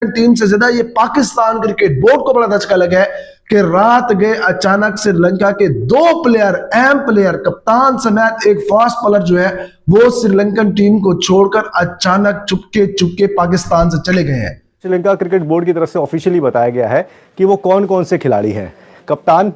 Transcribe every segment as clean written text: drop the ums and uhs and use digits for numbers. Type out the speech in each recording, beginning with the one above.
Team से ज्यादा ये पाकिस्तान क्रिकेट बोर्ड को बड़ा धचका लगा है कि रात गए अचानक श्रीलंका के दो प्लेयर, अहम प्लेयर, कप्तान समेत एक फास्ट बॉलर जो है वो श्रीलंकन टीम को छोड़कर अचानक चुपके चुपके पाकिस्तान से चले गए हैं। श्रीलंका क्रिकेट बोर्ड की तरफ से ऑफिशियली बताया गया है कि वो कौन कौन से खिलाड़ी हैं। कप्तान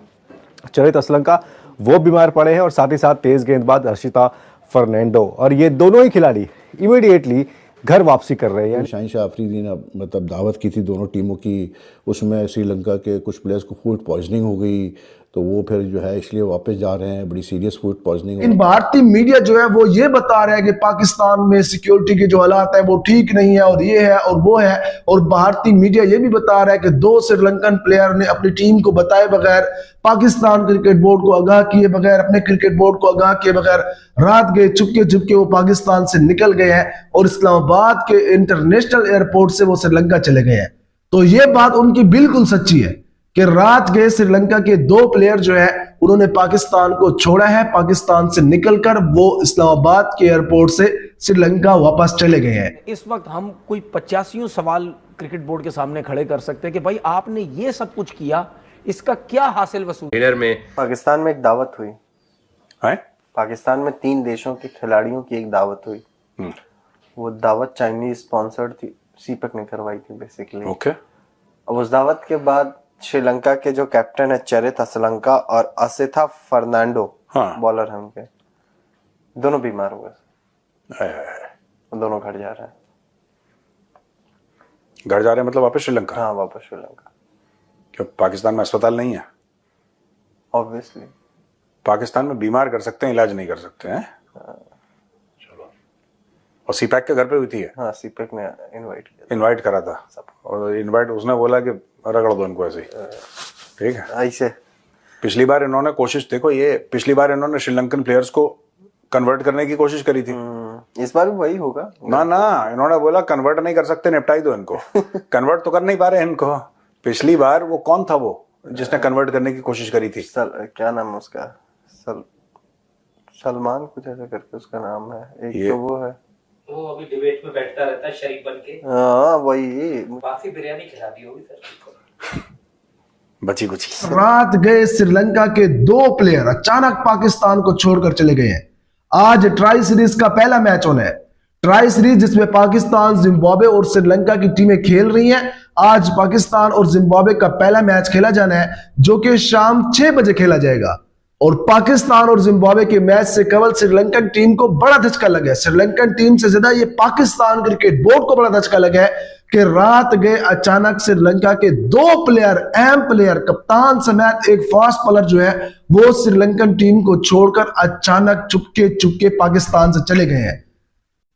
चरित असलंका वो बीमार पड़े हैं और साथ ही साथ तेज गेंदबाज हर्षिता फर्नांडो, और ये दोनों ही खिलाड़ी इमीडिएटली घर वापसी कर रहे हैं। शाहीन शाह अफरीदी ने मतलब दावत की थी दोनों टीमों की, उसमें श्रीलंका के कुछ प्लेयर्स को फूड पॉइजनिंग हो गई, तो वो फिर जो है इसलिए वापस जा रहे हैं। बड़ी सीरियस फूड पॉइजनिंग। इन भारतीय मीडिया जो है वो ये बता रहा है कि पाकिस्तान में सिक्योरिटी के जो हालात है वो ठीक नहीं है और ये है और वो है, और भारतीय मीडिया ये भी बता रहा है कि दो श्रीलंकन प्लेयर ने अपनी टीम को बताए बगैर, पाकिस्तान क्रिकेट बोर्ड को आगाह किए बगैर, अपने क्रिकेट बोर्ड को आगाह किए बगैर रात गए चुपके चुपके वो पाकिस्तान से निकल गए हैं और इस्लामाबाद के इंटरनेशनल एयरपोर्ट से वो श्रीलंका चले गए हैं। तो ये बात उनकी बिल्कुल सच्ची है कि रात गए श्रीलंका के दो प्लेयर जो है उन्होंने पाकिस्तान को छोड़ा है, पाकिस्तान से निकलकर वो इस्लामाबाद के एयरपोर्ट से श्रीलंका वापस चले गए हैं। इस वक्त हम कोई 85 सवाल क्रिकेट बोर्ड के सामने खड़े कर सकते हैं कि भाई आपने ये सब कुछ किया, इसका क्या हासिल वसूल? डिनर में पाकिस्तान में एक दावत हुई है, पाकिस्तान में 3 देशों के खिलाड़ियों की एक दावत हुई। वो दावत चाइनीज स्पॉन्सर्ड थी, सीपक ने करवाई थी बेसिकली। ओके। अब उस दावत के बाद श्रीलंका के जो कैप्टन है चरित असलंका और असिथा फर्नांडो, बॉलर हैं उनके, दोनों बीमार हुए। दोनों घर जा रहे हैं। घर जा रहे हैं मतलब वापस श्रीलंका? हाँ, वापस श्रीलंका। क्यों पाकिस्तान में अस्पताल नहीं है? ऑब्वियसली पाकिस्तान में बीमार कर सकते हैं, इलाज नहीं कर सकते हैं। चलो। और सीपैक के घर पे हुई थी? हाँ, सीपैक ने इनवाइट करा था और इनवाइट उसने बोला कि रगड़ दो इनको ऐसे ही, ठीक है। ऐसे पिछली बार इन्होंने कोशिश, देखो ये पिछली बार इन्होंने श्रीलंकन प्लेयर्स को कन्वर्ट करने की कोशिश करी थी। इस बार भी वही होगा ना, इन्होंने बोला कन्वर्ट नहीं कर सकते, निपटाई दो इनको। कन्वर्ट तो कर नहीं पा रहे इनको। पिछली बार वो कौन था वो जिसने कन्वर्ट करने की कोशिश करी थी? क्या नाम है उसका? सलमान कुछ ऐसा करके उसका नाम है। एक तो वो है, वो अभी डिबेट में बैठता रहता है शरीफ बन के। हाँ, वही। काफी बिरयानी खिला दी होगी सर। बची कुछ। रात गए श्रीलंका के दो प्लेयर अचानक पाकिस्तान को छोड़कर चले गए हैं। आज ट्राई सीरीज का पहला मैच होना है। ट्राई सीरीज जिसमें पाकिस्तान, जिम्बाब्वे और श्रीलंका की टीमें खेल रही हैं। आज पाकिस्तान और जिम्बाब्वे का पहला मैच खेला जाना है जो कि शाम 6 बजे खेला जाएगा। और पाकिस्तान और जिम्बाब्वे के मैच से केवल श्रीलंकन टीम को बड़ा धचका लगा है। श्रीलंकन टीम से ज्यादा ये पाकिस्तान क्रिकेट बोर्ड को बड़ा धचका लगा है कि रात गए अचानक श्रीलंका के दो प्लेयर, अहम प्लेयर, कप्तान समेत एक फास्ट बॉलर जो है वो श्रीलंकन टीम को छोड़कर अचानक चुपके चुपके पाकिस्तान से चले गए हैं।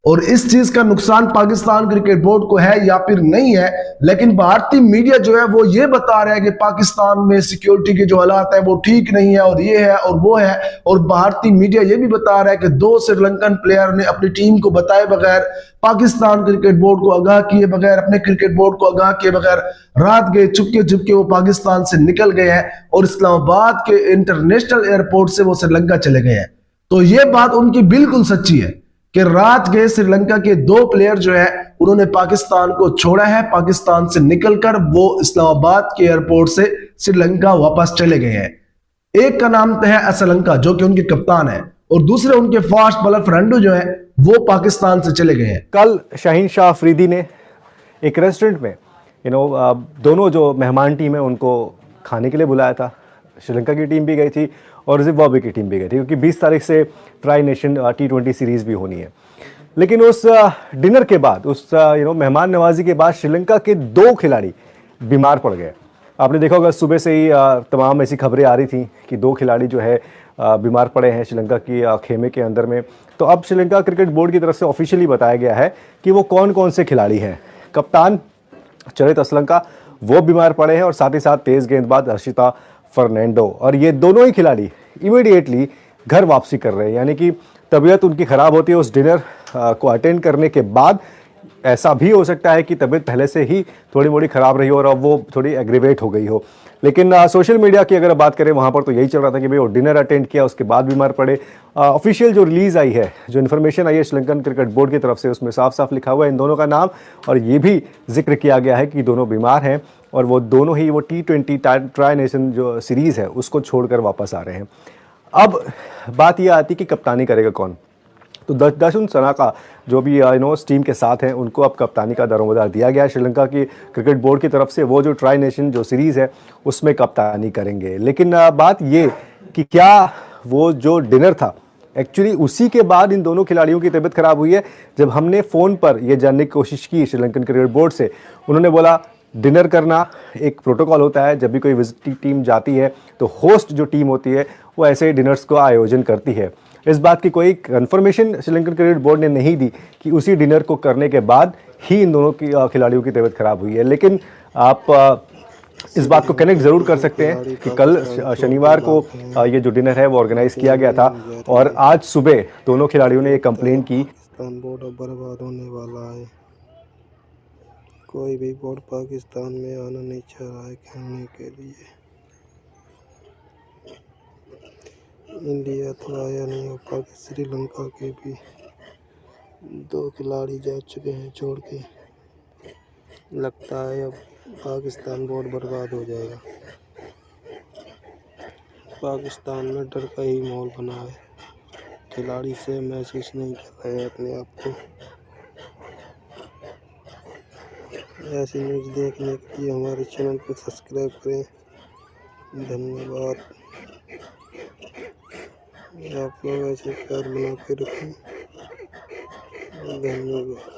और इस चीज का नुकसान पाकिस्तान क्रिकेट बोर्ड को है या फिर नहीं है, लेकिन भारतीय मीडिया जो है वो ये बता रहा है कि पाकिस्तान में सिक्योरिटी के जो हालात है वो ठीक नहीं है और ये है और वो है, और भारतीय मीडिया ये भी बता रहा है कि दो श्रीलंकन प्लेयर ने अपनी टीम को बताए बगैर, पाकिस्तान क्रिकेट बोर्ड को आगाह किए बगैर, अपने क्रिकेट बोर्ड को आगाह किए बगैर रात गए चुपके चुपके वो पाकिस्तान से निकल गए हैं और इस्लामाबाद के इंटरनेशनल एयरपोर्ट से वो श्रीलंका चले गए हैं। तो ये बात उनकी बिल्कुल सच्ची है कि रात गए श्रीलंका के दो प्लेयर जो है उन्होंने पाकिस्तान को छोड़ा है, पाकिस्तान से निकलकर वो इस्लामाबाद के एयरपोर्ट से श्रीलंका वापस चले गए हैं। एक का नाम है असलंका जो कि उनके कप्तान है और दूसरे उनके फास्ट बॉलर फर्नांडो जो है वो पाकिस्तान से चले गए हैं। कल शाहीन शाह अफरीदी ने एक रेस्टोरेंट में दोनों जो मेहमान टीम है उनको खाने के लिए बुलाया था। श्रीलंका की टीम भी गई थी और जिम्बाब्वे की टीम भी गई थी क्योंकि 20 तारीख से ट्राई नेशन T20 सीरीज भी होनी है। लेकिन उस डिनर के बाद, उस मेहमान नवाजी के बाद श्रीलंका के 2 खिलाड़ी बीमार पड़ गए। आपने देखा होगा सुबह से ही तमाम ऐसी खबरें आ रही थी कि 2 खिलाड़ी जो है बीमार पड़े हैं श्रीलंका की खेमे के अंदर में। तो अब श्रीलंका क्रिकेट बोर्ड की तरफ से ऑफिशियली बताया गया है कि वो कौन कौन से खिलाड़ी हैं। कप्तान चरित असलंका वो बीमार पड़े हैं और साथ ही साथ तेज गेंदबाज हर्षिता फर्नांडो, और ये दोनों ही खिलाड़ी इमीडिएटली घर वापसी कर रहे हैं। यानी कि तबीयत उनकी ख़राब होती है उस डिनर को अटेंड करने के बाद ऐसा भी हो सकता है कि तबीयत पहले से ही थोड़ी मोड़ी ख़राब रही हो और अब वो थोड़ी एग्रीवेट हो गई हो। लेकिन सोशल मीडिया की अगर बात करें वहाँ पर तो यही चल रहा था कि भाई वो डिनर अटेंड किया उसके बाद बीमार पड़े। ऑफिशियल जो रिलीज़ आई है, जो इन्फॉर्मेशन आई है श्रीलंकन क्रिकेट बोर्ड की तरफ से, उसमें साफ साफ लिखा हुआ है इन दोनों का नाम, और ये भी जिक्र किया गया है कि दोनों बीमार हैं और वो दोनों ही वो T20 ट्राई नेशन जो सीरीज़ है उसको छोड़कर वापस आ रहे हैं। अब बात यह आती कि कप्तानी करेगा कौन। तो दाशुन सनाका जो भी इस टीम के साथ हैं उनको अब कप्तानी का दारोमदार दिया गया है श्रीलंका की क्रिकेट बोर्ड की तरफ से। वो जो ट्राई नेशन जो सीरीज़ है उसमें कप्तानी करेंगे। लेकिन बात ये कि क्या वो जो डिनर था एक्चुअली उसी के बाद इन दोनों खिलाड़ियों की तबीयत खराब हुई है। जब हमने फ़ोन पर यह जानने की कोशिश की श्रीलंकन क्रिकेट बोर्ड से, उन्होंने बोला डिनर करना एक प्रोटोकॉल होता है, जब भी कोई विजिटिंग टीम जाती है तो होस्ट जो टीम होती है वो ऐसे डिनर्स को आयोजन करती है। इस बात की कोई कंफर्मेशन श्रीलंकन क्रिकेट बोर्ड ने नहीं दी कि उसी डिनर को करने के बाद ही इन दोनों की खिलाड़ियों की तबीयत खराब हुई है। लेकिन आप इस बात को कनेक्ट ज़रूर कर सकते हैं कि कल शनिवार को ये जो डिनर है वो ऑर्गेनाइज किया गया था और आज सुबह दोनों खिलाड़ियों ने ये कंप्लेंट की। पाकिस्तान बोर्ड अब बर्बाद होने वाला है। कोई भी बोर्ड पाकिस्तान में आना नहीं चाह रहा है खेलने के लिए। इंडिया तो आया नहीं होगा कि श्रीलंका के भी 2 खिलाड़ी जा चुके हैं छोड़ के। लगता है अब पाकिस्तान बहुत बर्बाद हो जाएगा। पाकिस्तान में डर का ही माहौल बना है। खिलाड़ी से महसूस नहीं कर रहे हैं अपने आप को। ऐसी न्यूज़ देखने के लिए हमारे चैनल को सब्सक्राइब करें। धन्यवाद। आप लोग ऐसे प्यार बना के रखें। धन्यवाद।